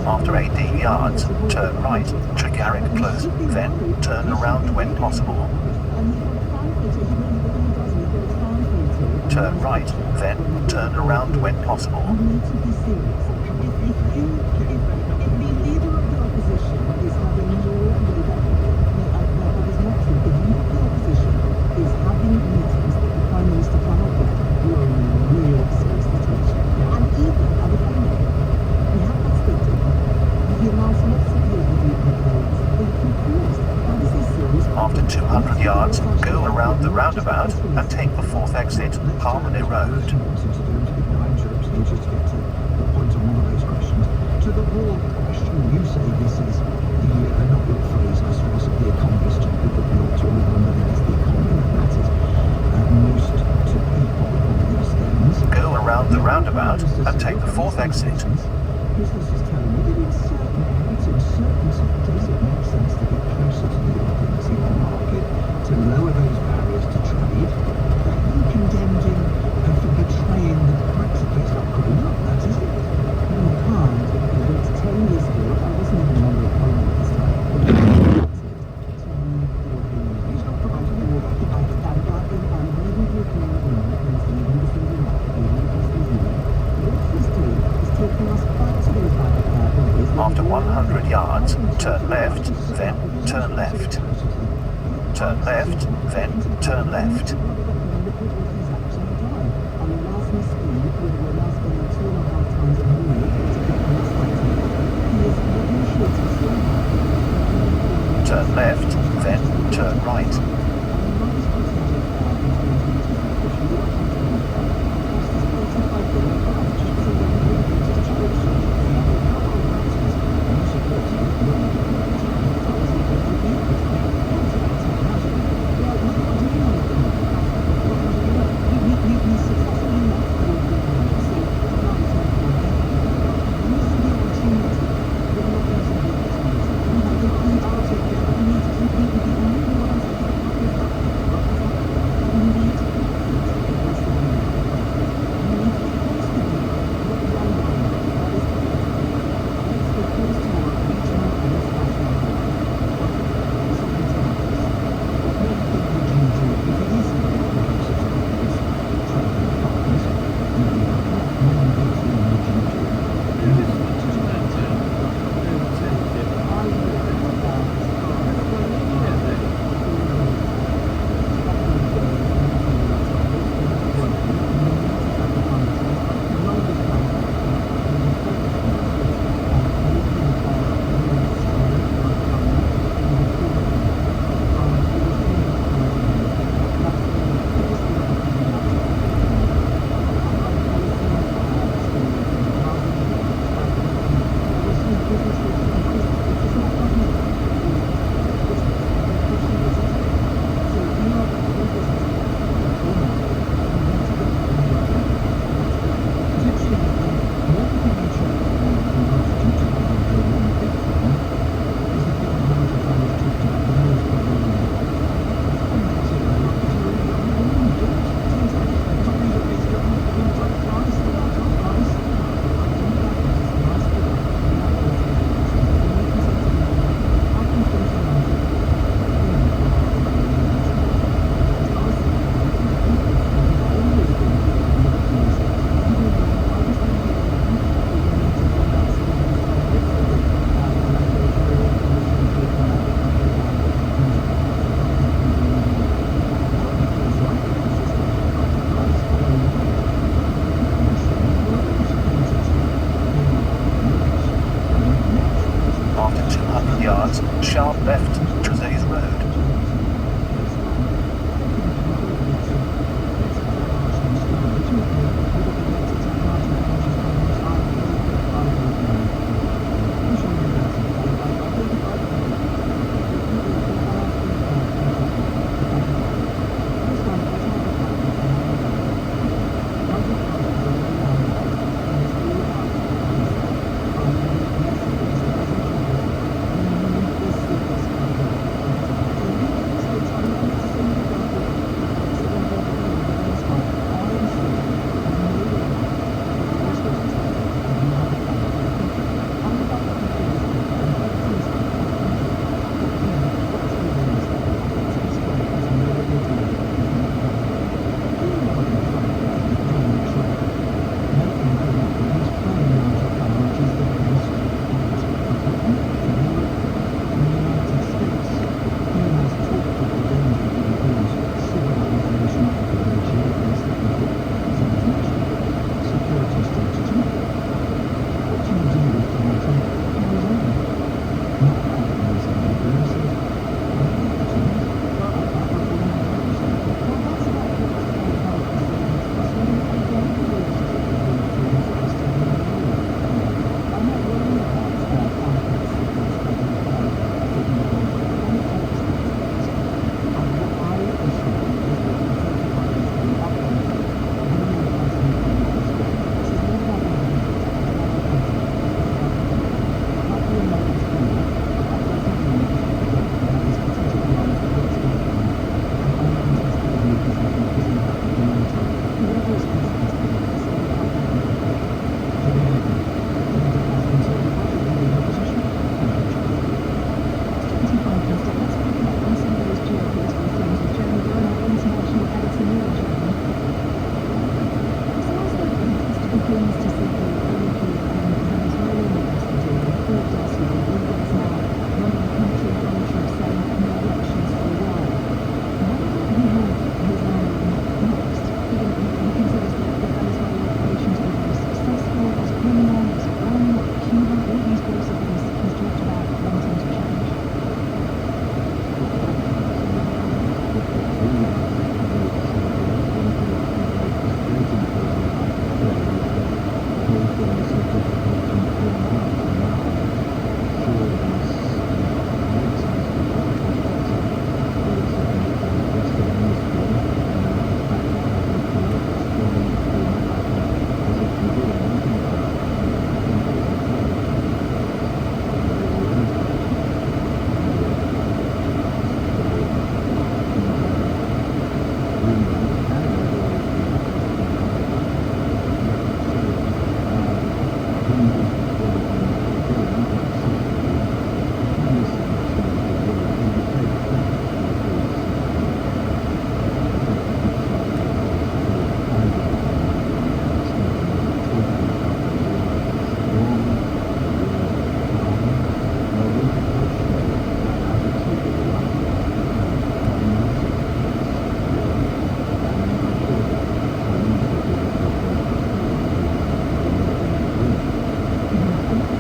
After 18 yards, turn right to Garrick Close, then turn around when possible. Turn right, then turn around when possible. After 200 yards, go around the roundabout and take the fourth exit, Harmony Road. To the broad question, you say this is the not your phrase, I suppose, of the economist, but we ought to remember that it's the economy that matters most to people on these things. Go around the roundabout and take the fourth exit. Business is telling me that in certain sectors it makes sense to get closer to the opportunity in the market, to lower those barriers to trade. You condemned him for betraying the Brexit. It's not good enough, that is it? You can't, because it's 10 years ago, I wasn't even on the economy at this time. He's not providing all that. I'm leaving the economy and leaving the single market, leaving the customs union. What he's doing is taking us back to those After 100 yards, turn left, then turn left. Turn left, then turn left. Turn left, then turn right.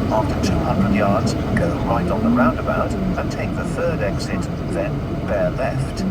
After 200 yards, go right on the roundabout and take the third exit, then bear left.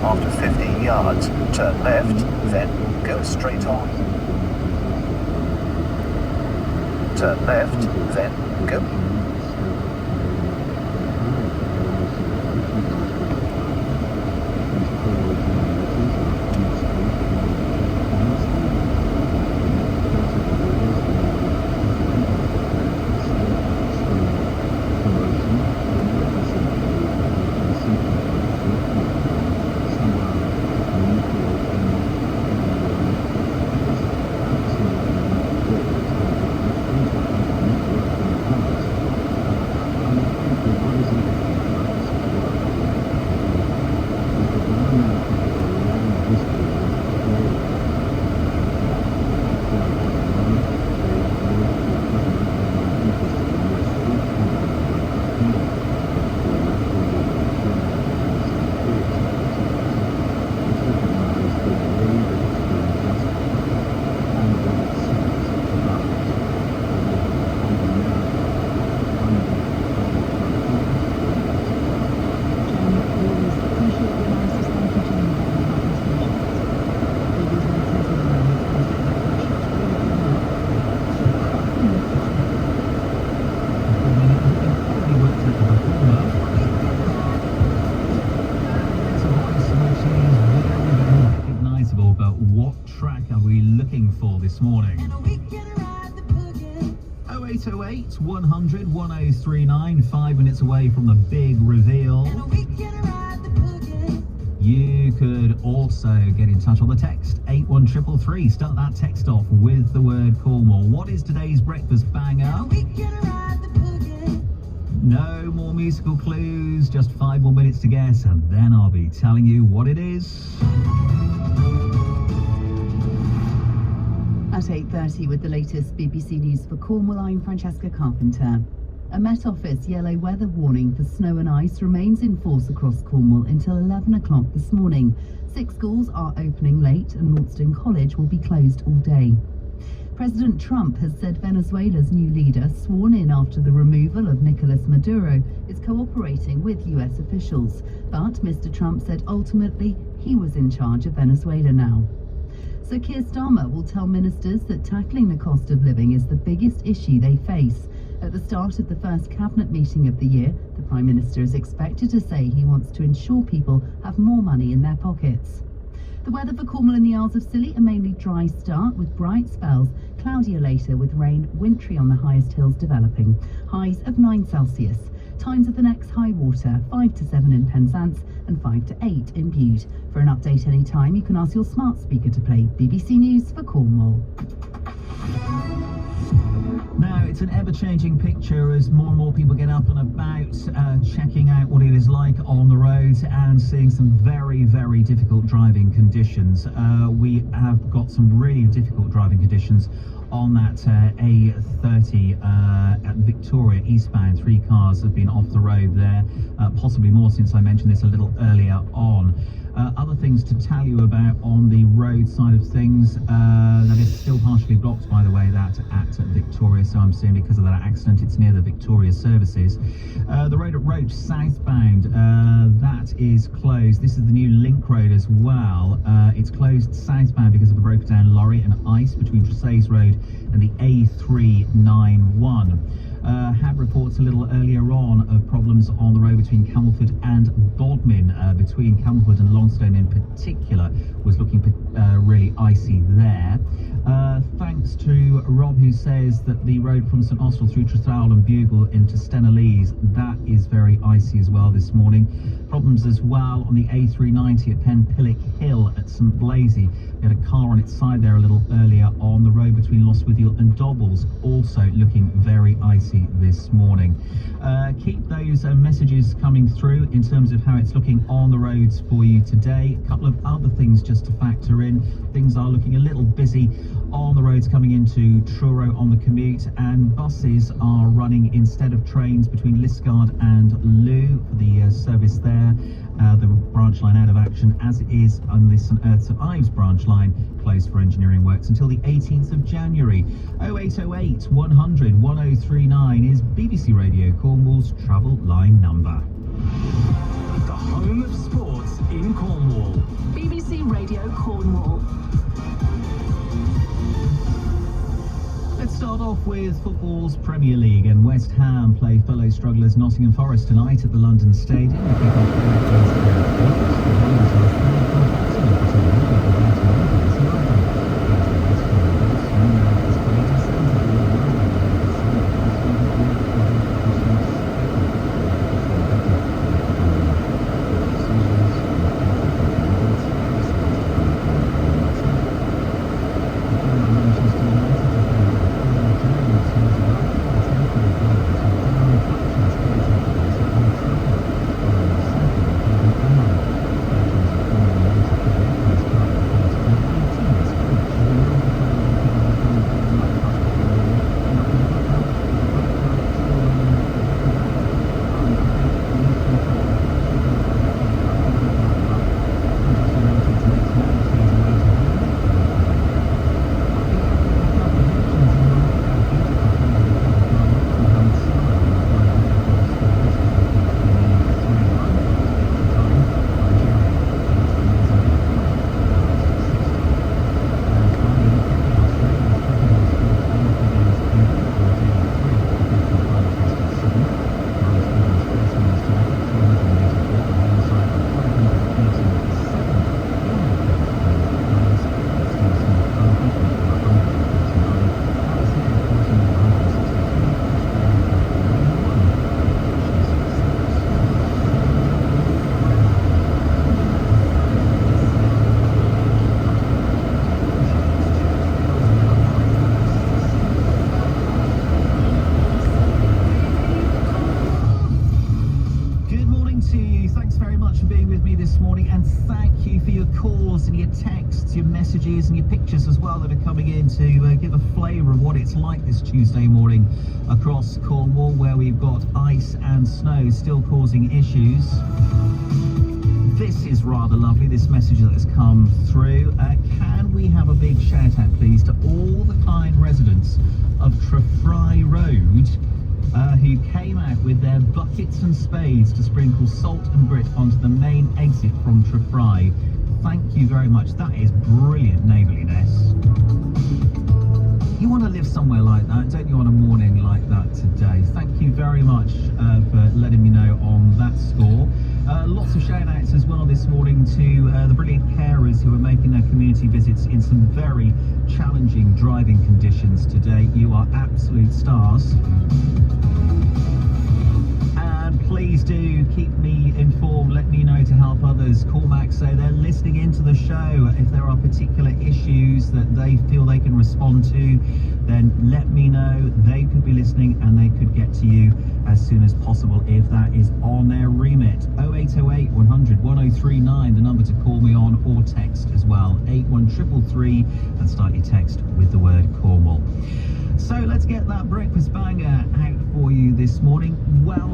After 50 yards, turn left, then go straight on. Turn left, then go. This morning. 0808 100 1039, 5 minutes away from the big reveal. You could also get in touch on the text 81333. Start that text off with the word Cornwall. What is today's breakfast banger? No more musical clues, just 5 more minutes to guess, and then I'll be telling you what it is. At 8:30 with the latest BBC News for Cornwall, I'm Francesca Carpenter. A Met Office yellow weather warning for snow and ice remains in force across Cornwall until 11 o'clock this morning. 6 schools are opening late and Launceston College will be closed all day. President Trump has said Venezuela's new leader, sworn in after the removal of Nicolas Maduro, is cooperating with US officials. But Mr. Trump said ultimately he was in charge of Venezuela now. So Keir Starmer will tell ministers that tackling the cost of living is the biggest issue they face. At the start of the first cabinet meeting of the year, the Prime Minister is expected to say he wants to ensure people have more money in their pockets. The weather for Cornwall and the Isles of Scilly, a mainly dry start with bright spells, cloudier later with rain, wintry on the highest hills developing. Highs of 9 Celsius. Times of the next high water, 5 to 7 in Penzance and 5 to 8 in Bude. For an update anytime, you can ask your smart speaker to play BBC News for Cornwall. Now it's an ever-changing picture as more and more people get up and about, checking out what it is like on the roads and seeing some very, very difficult driving conditions. We have got some really difficult driving conditions on that A30 at Victoria eastbound. 3 cars have been off the road there, possibly more since I mentioned this a little earlier on. Other things to tell you about on the road side of things, that is still partially blocked, by the way, that at Victoria, so I'm seeing because of that accident. It's near the Victoria services. The road at Roach southbound, that is closed. This is the new Link road as well. It's closed southbound because of a broken down lorry and ice between Tressays Road and the A391. Had reports a little earlier on of problems on the road between Camelford and Bodmin, between Camelford and Longstone in particular, was looking really icy there. Thanks to Rob, who says that the road from St Austell through Trethowel and Bugle into Stenalees, that is very icy as well this morning. Problems as well on the A390 at Penpillick Hill at St Blazy. We had a car on its side there a little earlier on. The road between Lostwithiel and Dobbles also looking very icy this morning. Keep those messages coming through in terms of how it's looking on the roads for you today. A couple of other things just to factor in. Things are looking a little busy on the roads coming into Truro on the commute, and buses are running instead of trains between Liskeard and Loo for the service there. The branch line out of action, as it is on the St Earth St Ives branch line, closed for engineering works until the 18th of January. 0808 100 1039 is BBC Radio Cornwall's travel line number. The home of sports in Cornwall. BBC Radio Cornwall. Let's start off with football's Premier League, and West Ham play fellow strugglers Nottingham Forest tonight at the London Stadium. The kick-off your messages and your pictures as well that are coming in to give a flavour of what it's like this Tuesday morning across Cornwall, where we've got ice and snow still causing issues. This is rather lovely, this message that has come through. Can we have a big shout out please to all the kind residents of Trefry Road who came out with their buckets and spades to sprinkle salt and grit onto the main exit from Trefry. Thank you very much. That is brilliant neighbourliness. You want to live somewhere like that, don't you, on a morning like that today? Thank you very much for letting me know on that score. Lots of shout outs as well this morning to the brilliant carers who are making their community visits in some very challenging driving conditions today. You are absolute stars. And please do keep me informed, let me know to help others others, Cormac, say they're listening into the show. If there are particular issues that they feel they can respond to, then let me know. They could be listening and they could get to you as soon as possible if that is on their remit. 0808 100 1039, the number to call me on, or text as well, 81333, and start your text with the word Cornwall. So let's get that breakfast banger out for you this morning. Well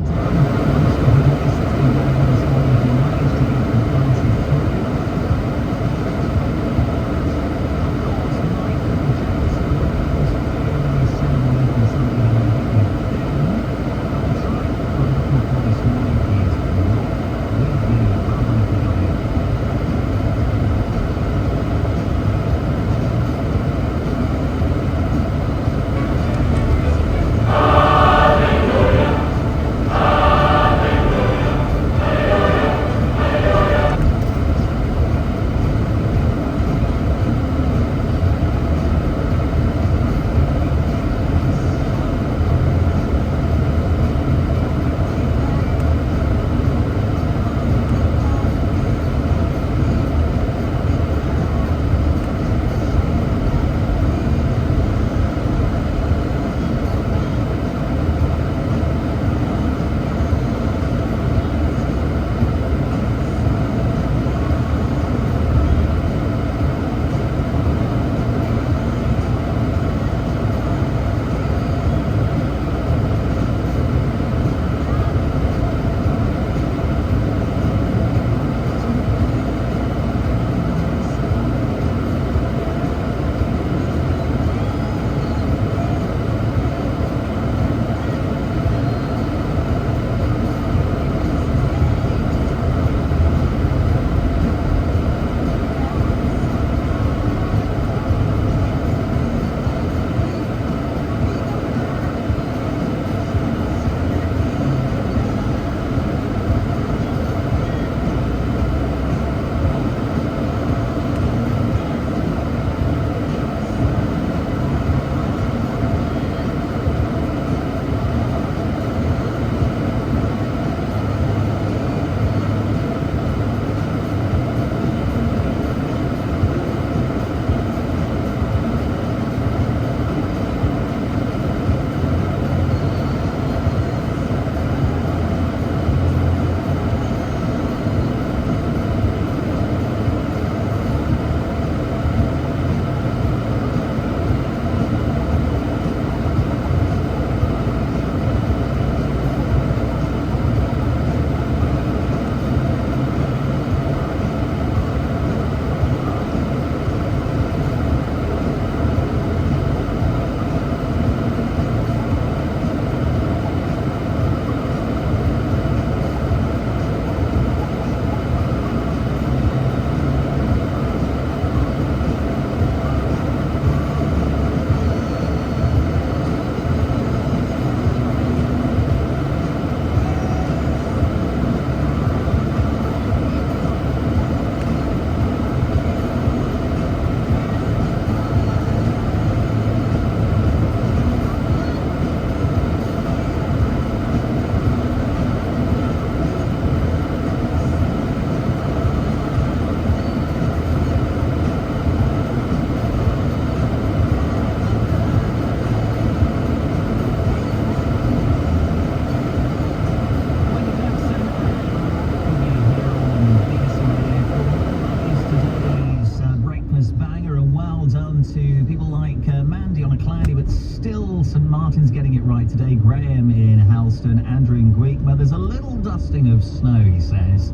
today. Graham in Halston, Andrew in Greek, but there's a little dusting of snow, he says.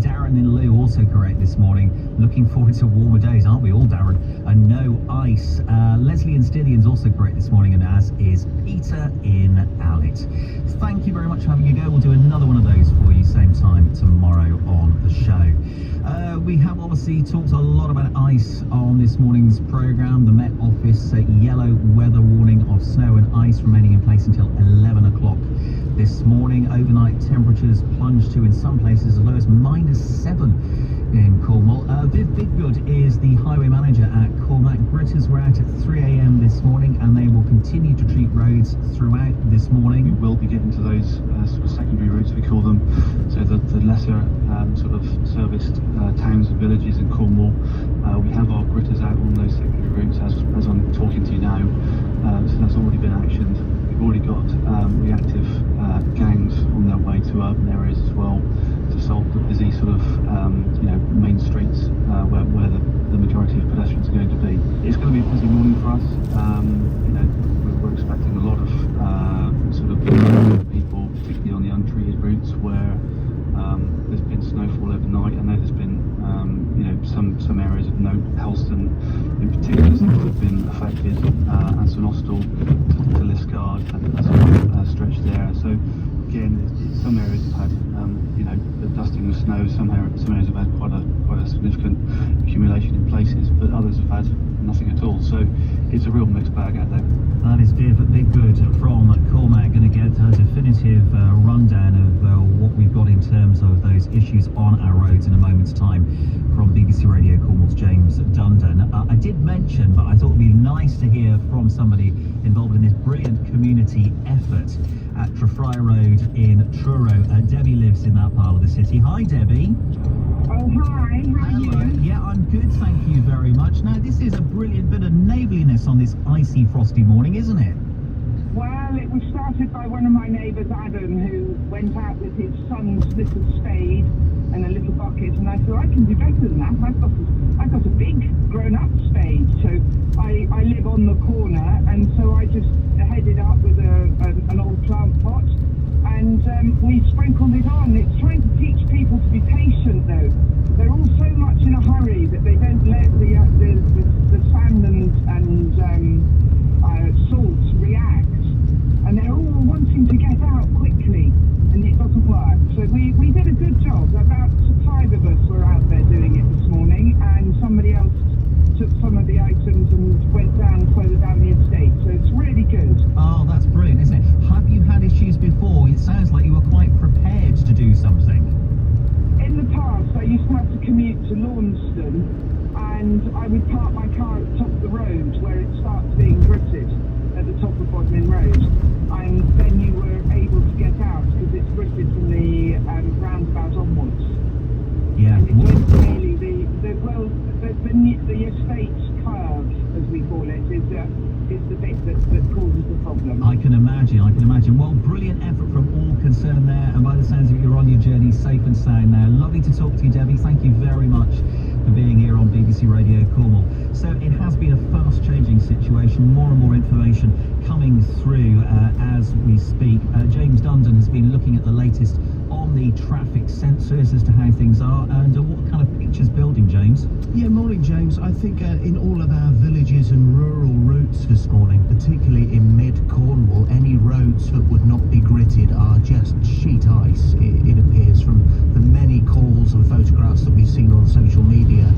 Darren in Lou also correct this morning. Looking forward to warmer days, aren't we all, Darren? And no ice. Leslie in Stithian's also correct this morning, and as is Peter in Allet. Thank you very much for having a go. We'll do another one of those for you same time tomorrow on the show. We have obviously talked a lot about ice on this morning's programme. The Met Office yellow weather warning of snow and ice remaining in place until 11 o'clock this morning. Overnight temperatures plunged to, in some places, as low as -7 in Cornwall. Viv Biggood is the highway manager at Cormac. Gritters were out at 3 a.m. this this morning, and they will continue to treat roads throughout this morning. We will be getting to those sort of secondary routes, we call them, so the lesser sort of serviced towns and villages in Cornwall. We have our gritters out on those secondary routes as I'm talking to you now, so that's already been actioned. We've already got reactive gangs on their way to urban areas as well to solve the busy sort of main streets where the majority of pedestrians are going to be. It's going to be a busy morning for us. We're expecting a lot of sort of people, particularly on the untreated routes where there's been snowfall overnight. I know there's been some areas of note, Helston in particular seems to have been affected, and St Austell to Liscard, that sort of stretch there. So again, some areas have had the dusting of snow. Some areas have had quite a significant accumulation in places, but others have had nothing at all. So it's a real mixed bag out there. That is Big Good from Cormac, going to get a definitive rundown of what we've got in terms of those issues on our roads in a moment's time from BBC Radio Cornwall's James Dundon. I did mention, but I thought it would be nice to hear from somebody involved in this brilliant community effort at Trefry Road in Truro. Debbie lives in that part of the city. Hi, Debbie. Oh, hi. How are you? Yeah, I'm good, thank you very much. Now, this is a brilliant bit of neighbourliness on this icy, frosty morning, isn't it? Well, it was started by one of my neighbours, Adam, who went out with his son's little spade and a little bucket, and I thought, I can do better than that. I've got a big grown-up spade, so I live on the corner, and so I just headed up with an old plant pot, and we sprinkled it on. It's trying to teach people to be patient, though. They're all so much in a hurry that they don't let the sand and salts react, and they're all wanting to get out quickly, and it doesn't work. So we did a good job. About 5 of us were out there doing it this morning, and somebody else took some of the items and went further down the estate. So it's really good. Oh, that's brilliant, isn't it? Have you had issues before? It sounds like you were quite prepared to do something. In the past, I used to have to commute to Launceston, and I would park my car at the top of the road where it starts being gritted at the top of Bodmin Road, and then you were able to get out because it's gritted from the roundabout onwards. Yeah. And it's really the estate curve, as we call it, is the bit that causes the problem. I can imagine. Well, brilliant effort from all concerned there, and by the sounds of it, you're on your journey safe and sound now. Lovely to talk to you, Debbie. Thank you very much for being here on BBC Radio Cornwall. So it has been a fast-changing situation, more and more information coming through as we speak. James Dundon has been looking at the latest on the traffic sensors as to how things are, and what kind of pictures building, James? Yeah, morning, James. I think in all of our villages and rural routes this morning, particularly in mid-Cornwall, any roads that would not be gritted are just sheet ice, it appears, from the many calls and photographs that we've seen on social media.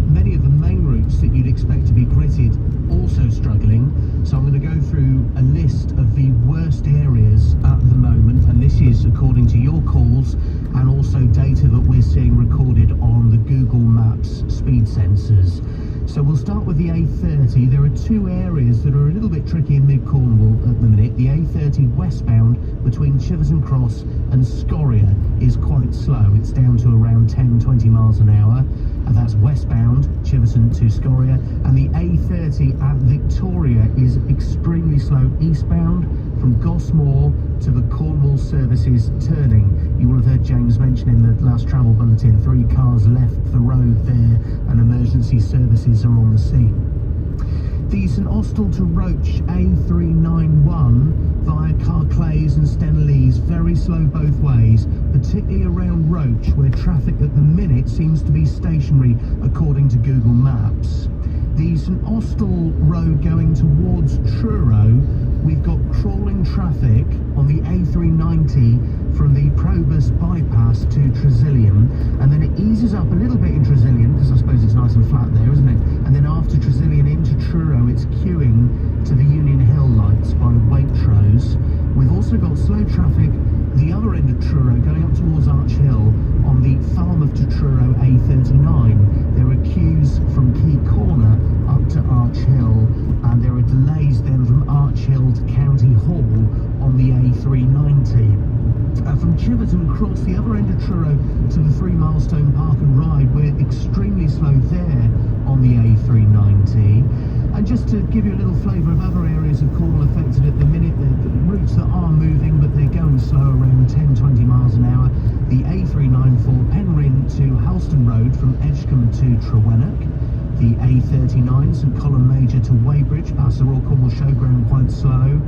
Many of the main routes that you'd expect to be gritted also struggling, so I'm going to go through a list of the worst areas at the moment, and this is according to your calls and also data that we're seeing recorded on the Google Maps speed sensors. So we'll start with the A30. There are 2 areas that are a little bit tricky in mid-Cornwall at the minute. The A30 westbound between Chiverton Cross and Scoria is quite slow. It's down to around 10-20 miles an hour. And that's westbound, Chiverton to Scoria. And the A30 at Victoria is extremely slow eastbound from Gosmore to the Cornwall services turning. You will have heard James mention in the last travel bulletin 3 cars left the road there, and emergency services are on the scene. The St Austell to Roach A391 via Carclays and Stenalees, very slow both ways, particularly around Roach, where traffic at the minute seems to be stationary according to Google Maps. The St Austell road going towards Truro, we've got crawling traffic on the A390 from the Probus bypass to Tresillian, and then it eases up a little bit in Tresillian because I suppose it's nice and flat there, isn't it? And then after Tresillian into Truro, it's queuing to the Union Hill lights by Waitrose. We've also got slow traffic the other end of Truro going up towards Arch Hill on the Falmouth to Truro A39. There are queues from Key Corner up to Arch Hill, and there are delays from Chiverton Cross, the other end of Truro, to the 3 Milestone Park and Ride. We're extremely slow there on the A390. And just to give you a little flavour of other areas of Cornwall affected at the minute, the routes that are moving, but they're going slow, around 10-20 miles an hour. The A394 Penryn to Halston Road from Edgecombe to Trewennock. The A39 St Column Major to Weybridge past the Royal Cornwall Showground, quite slow.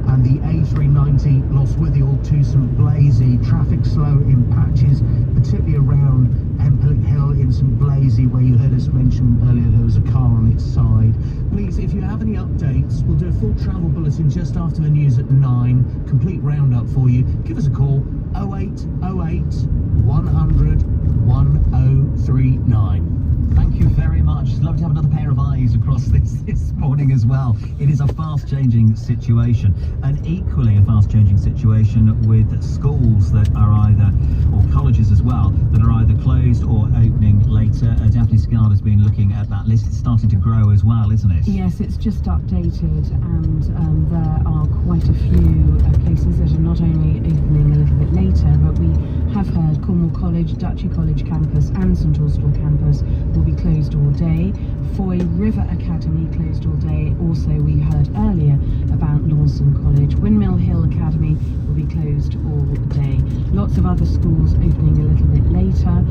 And the A390 Lostwithiel to St Blasey, traffic slow in patches, particularly around Empillick Hill in St Blasey, where you heard us mention earlier there was a car on its side. Please, if you have any updates, we'll do a full travel bulletin just after the news at 9, complete roundup for you. Give us a call, 0808 100 1039. Thank you very much. It's lovely to have another pair of eyes across this morning as well. It is a fast-changing situation, and equally a fast-changing situation with schools that are either, or colleges as well, that are either closed or opening later. Daphne Scard has been looking at that list. It's starting to grow as well, isn't it? Yes, it's just updated, and there are quite a few places that are not only opening a little bit later, but we have heard Cornwall College, Duchy College campus and St Austell campus will be closed all day. Foy River Academy closed all day. Also, we heard earlier about Lawson College. Windmill Hill Academy will be closed all day. Lots of other schools opening a little bit later,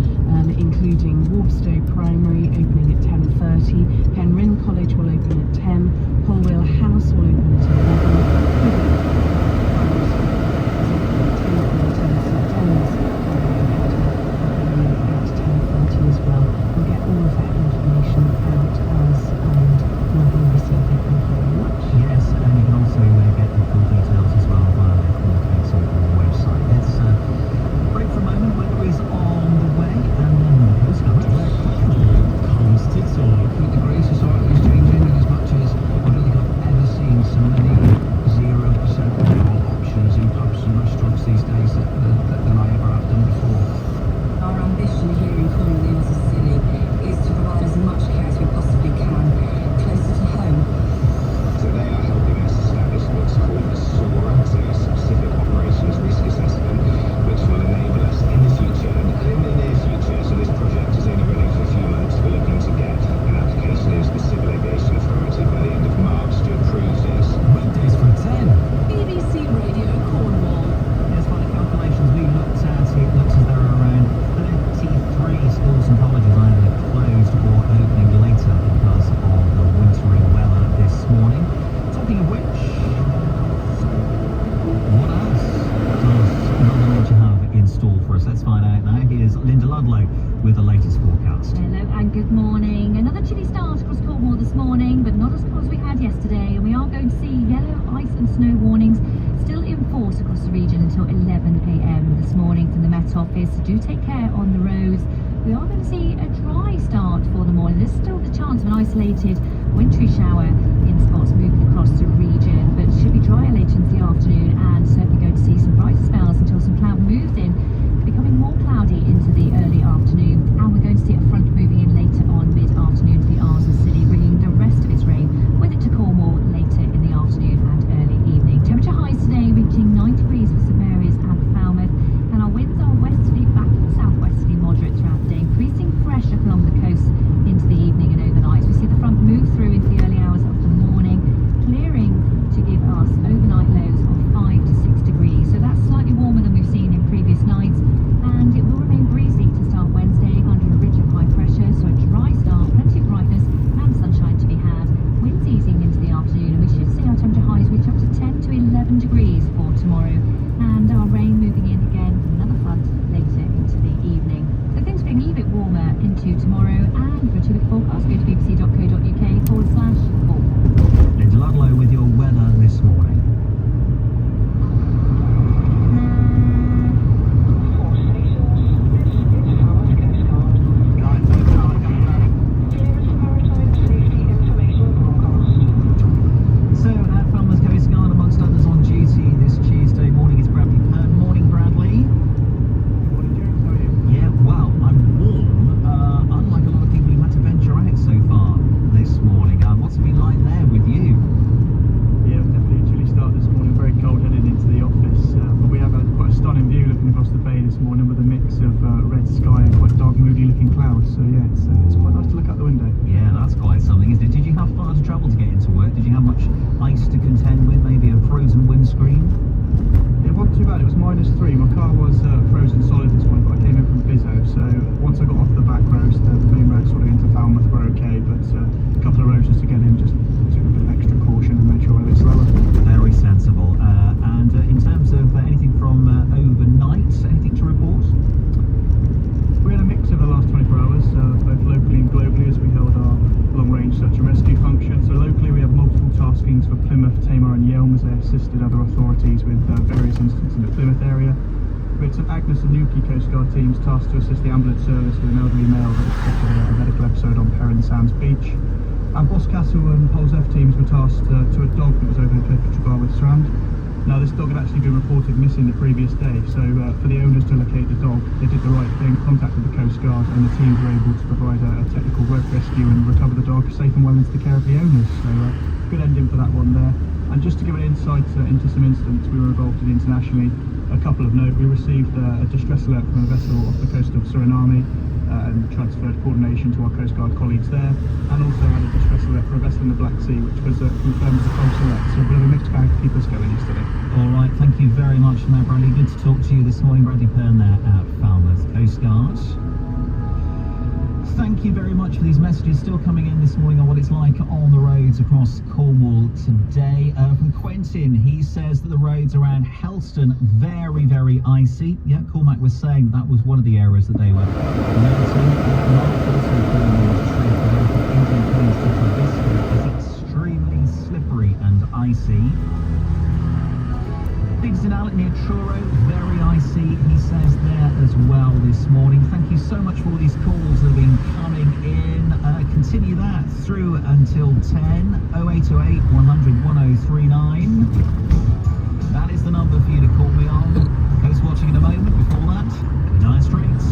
including Warpstow Primary opening at 10:30. Penryn College will open at 10. Holwell House will open at 11. As well. We'll get all of that information out as and when we receive it. Thank you very much. Yes, and you can also get the full details as well via the Cornwall Council website. Let's break for a moment. Weather is on the way, and then the postcard. Comes to all. 8 degrees is alright, it's changing as much as I don't think I've ever seen so many 0% fuel options in pubs and restaurants these days than I ever have done before. Our ambition here in Cornwall as a city is to provide as much care as we possibly can, closer to home. So they are helping us establish what's called a SOAR, so a Specific Operations Risk Assessment, which will enable us in the future, and in the near future, so this project is only running for a few months, we're looking to get an application into the Civil Aviation Authority by the end of March to approve this. Weekdays from 10. BBC Radio Cornwall. Yes, by the calculations we looked at, it looks as there are around 33 schools and colleges either closed or opening later because of the wintry weather this morning. Talking of which, what else does Mother Nature have in store for us? Let's find out now. Here's Linda Ludlow with the latest forecast. Hello and good morning. Another chilly start across Cornwall this morning, but not as cold as we had yesterday, and we are going to see yellow ice and snow warnings still in force across the region until 11 a.m. this morning from the Met Office. So do take care on the roads. We are going to see a dry start for the morning. There's still the chance of an isolated wintry shower in spots moving across the region, but should be drier later into the afternoon, and certainly going to see some brighter spells until some cloud moves in, becoming more cloudy into the early afternoon, and we're going to see a front moving in later on mid-afternoon to the Isles of Scilly, bringing the rest of its rain with it to Cornwall later in the afternoon and early evening. Temperature highs today reaching 9 degrees for St Mary's and Falmouth, and our winds are westerly back to southwesterly moderate throughout the day, increasing fresh along the coast into the evening and overnight. We see the front move through into the early hours of the morning, clearing to give us overnight lows of 5 to 6 degrees. So that's slightly warmer than we've seen in previous nights, and it will remain breezy to start Wednesday under a ridge of high pressure. So a dry start, plenty of brightness and sunshine to be had. Winds easing into the afternoon, and we should see our temperature highs reach up to 10 to 11 degrees for tomorrow, and our rain moving in again from another front later into the evening. So things being a little bit warmer into tomorrow. assisted other authorities with various incidents in the Plymouth area. With St Agnes and Newquay Coast Guard teams tasked to assist the ambulance service with an elderly male that was spotted at a medical episode on Perrin Sands Beach. And Boscastle and Polesf teams were tasked to a dog that was over the cliff at Trebarwith Strand. Now, this dog had actually been reported missing the previous day, so for the owners to locate the dog, they did the right thing, contacted the Coast Guard, and the teams were able to provide a technical rope rescue and recover the dog safe and well into the care of the owners. So good ending for that one there. And just to give an insight into some incidents we were involved in internationally, a couple of note: we received a distress alert from a vessel off the coast of Suriname and transferred coordination to our Coast Guard colleagues there, and also had a distress alert for a vessel in the Black Sea, which was confirmed as a false alert. So a bit of a mixed bag to keep us going yesterday. All right, thank you very much for that, Bradley. Good to talk to you this morning. Bradley Pern there at Falmouth Coast Guard. Thank you very much for these messages still coming in this morning on what it's like on the roads across Cornwall today. From Quentin, he says that the roads around Helston very, very icy. Yeah, Cormac was saying that was one of the areas that they were noticing. Mark also calling in to say that the Indian Queens to Trevista is extremely slippery and icy. Big Stenalees near Truro, very icy, he says there as well this morning. Thank you so much for all these calls that have been coming in. Continue that through until 10, 0808 100 1039. That is the number for you to call me on. Coast watching in a moment. Before that, Dire Straits.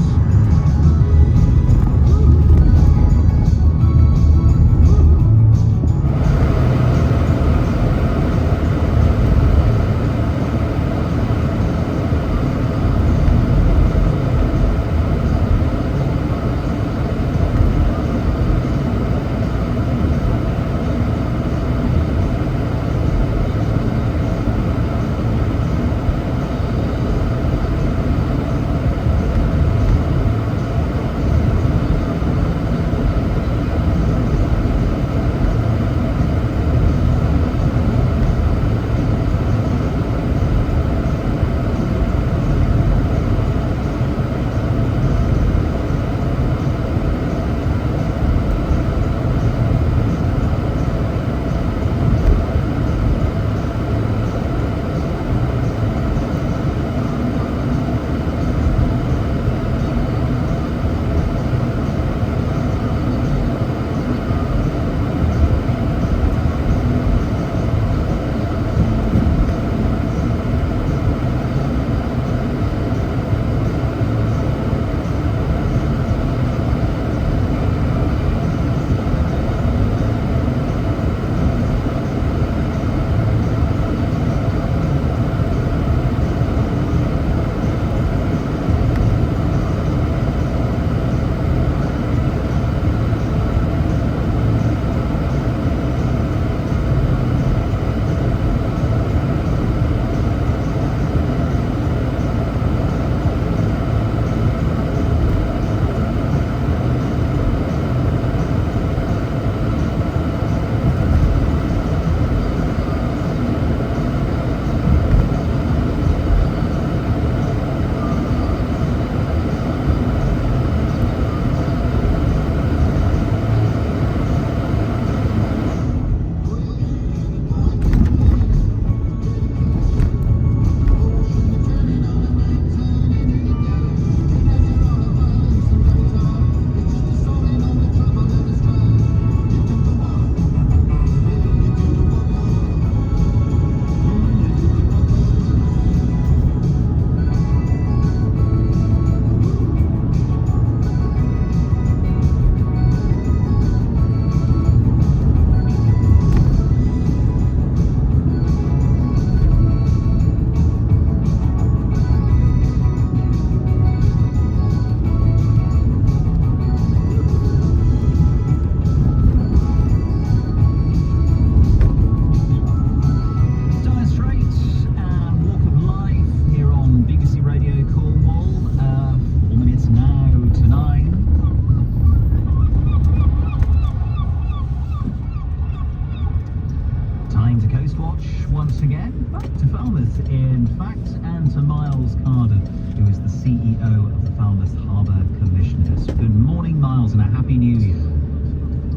once again back to Falmouth, in fact, and to Miles Carden, who is the CEO of the Falmouth Harbour Commissioners. Good morning, Miles, and a Happy New Year.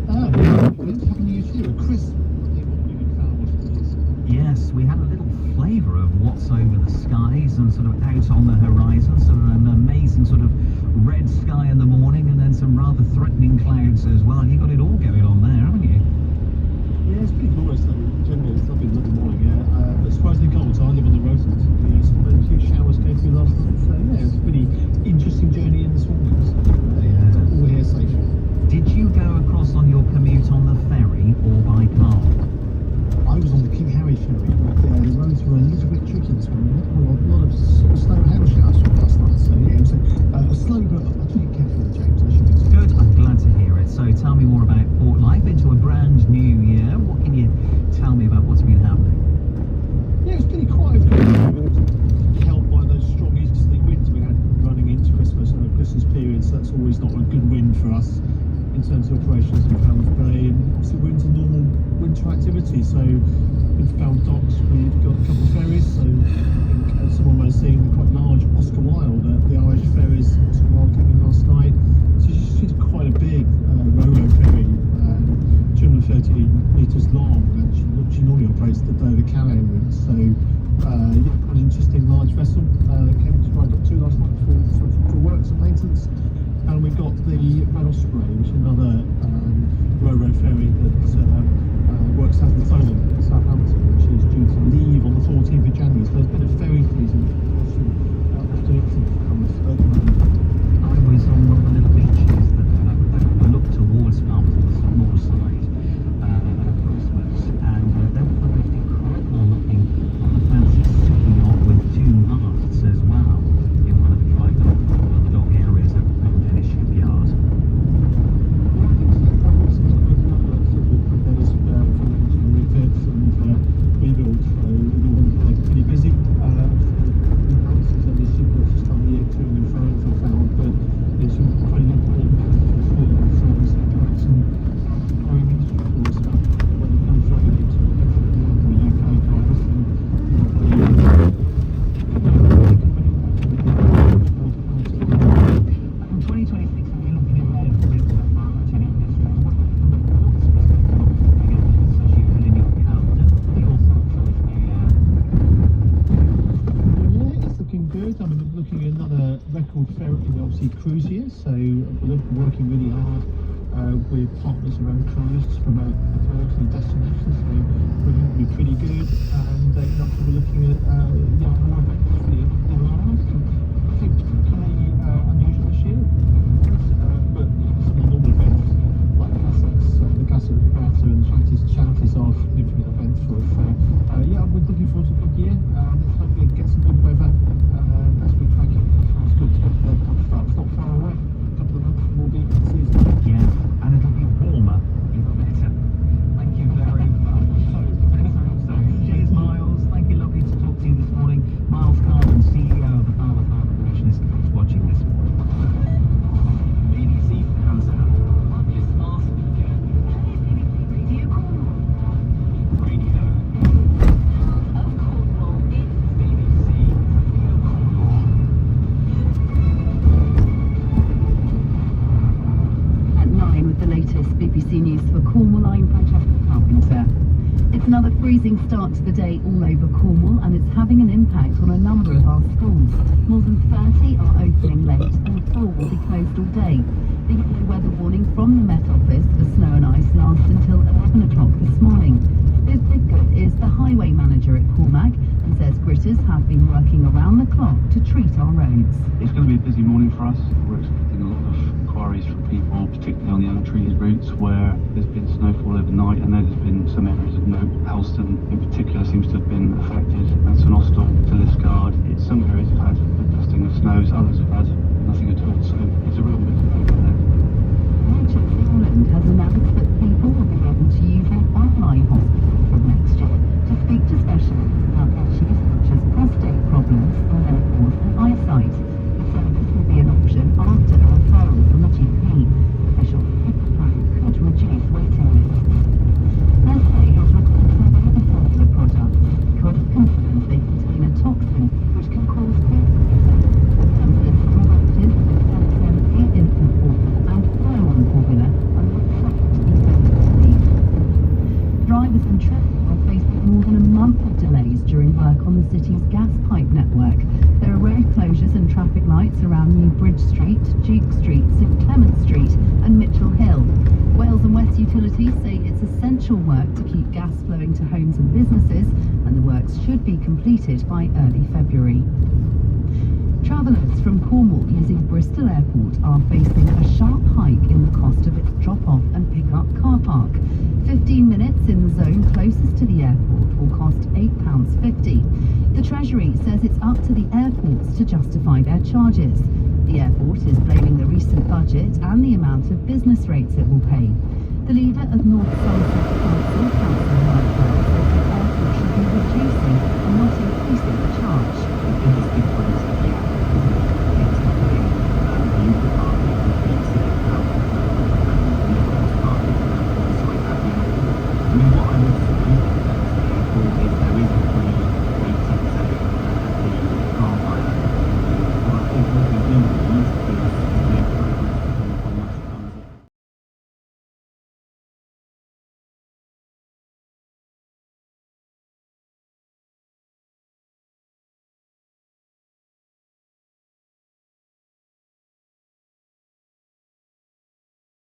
Happy New Year to you. Chris, yes, we had a little spots over the skies and sort of out on the horizon, sort of an amazing sort of red sky in the morning and then some rather threatening clouds as well. You've got it all going on there, haven't you? Yeah, it's pretty glorious though. Generally, it's lovely in the morning, yeah. But surprisingly cold, so I live on the road, so a few showers came through last night. So yeah, it's a pretty interesting journey in the swamp. All here safe. Did you go across on your commute on the ferry or by car? I was on the King Harry ferry, but the roads were a little bit tricky this morning. A lot of sort of snow and hail showers from last night, so yeah, it was a slow but I think careful, James. I should be good. I'm glad to hear it. So tell me more about Port Life into a brand new year. What can you tell me about what's been happening? Yeah, it's pretty quiet. Helped by those strong easterly winds we had running into Christmas and the Christmas period, so that's always not a good wind for us in terms of operations in Falmouth Bay, and obviously we're into normal winter activity. So in Falmouth Docks we've got a couple of ferries, so I think someone might have seen the quite large Oscar Wilde, the Irish ferries. Oscar Wilde came in last night, so she's quite a big ro-ro ferry, 230 metres long, and she normally operates the Dover Calais route. So an interesting large vessel came to Dry Dock 2 last night for works and maintenance. And we've got the Red Osprey, which is another ro-ro ferry that works out of Solent in Southampton, which is due to leave on the 14th of January. So there's been a ferry season after it. I was on one of the little beaches that look towards Falmouth on the north side at Christmas, and they were the most incredible looking on the fancy sea yacht with 2 masts as well in one of the dry dock areas at the shipyard. Rebuild, so we're pretty busy. It's only super this time of year, to and fro for Falmouth, but it's quite an important service that works and growing industry for us. When it comes to the UK drivers, from 2026, are you looking ahead with the marketing industry? What good. I mean, looking at another record ferry, obviously cruise year, so we're working really hard with partners around cruise to promote the ports and destinations, so we're going to be pretty good, and we're looking at more events for the I think particularly unusual this year, but some normal events like the Casa Regatta and Shanties are significant events for us, so yeah, we're looking forward to a good year. Let's hope we get some good weather as we try to keep the good stuff. It's not far away. A couple of months we'll be in season. Yeah, and it'll be warmer, even better. Thank you very much. So, cheers, Miles. Thank you, lovely to talk to you this morning. Miles Carden, CEO of the Falmouth Harbour Commissioners, is watching this morning. BBC hands out. Your smart speaker. Radio Cornwall. Radio. Of Cornwall, it's BBC Radio Cornwall. At 9 with the latest BBC News for Cornwall, I'm Francesca Carpenter. It's another freezing start to the day all over Cornwall, and it's having an impact on a number of our schools. More than 30 are opening late and 4 will be closed all day. The yellow weather warning from the Met Office for snow and ice lasts until 11 o'clock this morning. Liz Bidgood is the highway manager at Cormac and says gritters have been working around the clock to treat our roads. It's going to be a busy morning for us. We're expecting a lot of inquiries from people, particularly on the untreated routes where there's been snowfall overnight. I know there's been some areas of note. Helston in particular seems to have been affected, and St Austell to Liskeard. Some areas have had a dusting of snows, others have had nothing at all, so it's a real bit of pain there. England has announced that people will be able to use an online hospital from next year to speak to specialists about issues such as prostate problems, menopause and eyesight. The service will be an option after a referral from a GP. Official plan could reduce waiting lists. Nestle has recalled some of the popular products because it confirms they contain a toxin which can cause cancer. Some of the practice of infant formula Authorities say it's essential work to keep gas flowing to homes and businesses, and the works should be completed by early February. Travellers from Cornwall using Bristol Airport are facing a sharp hike in the cost of its drop-off and pick-up car park. 15 minutes in the zone closest to the airport will cost £8.50. The Treasury says it's up to the airports to justify their charges. The airport is blaming the recent budget and the amount of business rates it will pay. The leader of North Somerset Council, Councillor Mike Bell, says the airport should be reducing and not increasing the charge. The biggest difference is the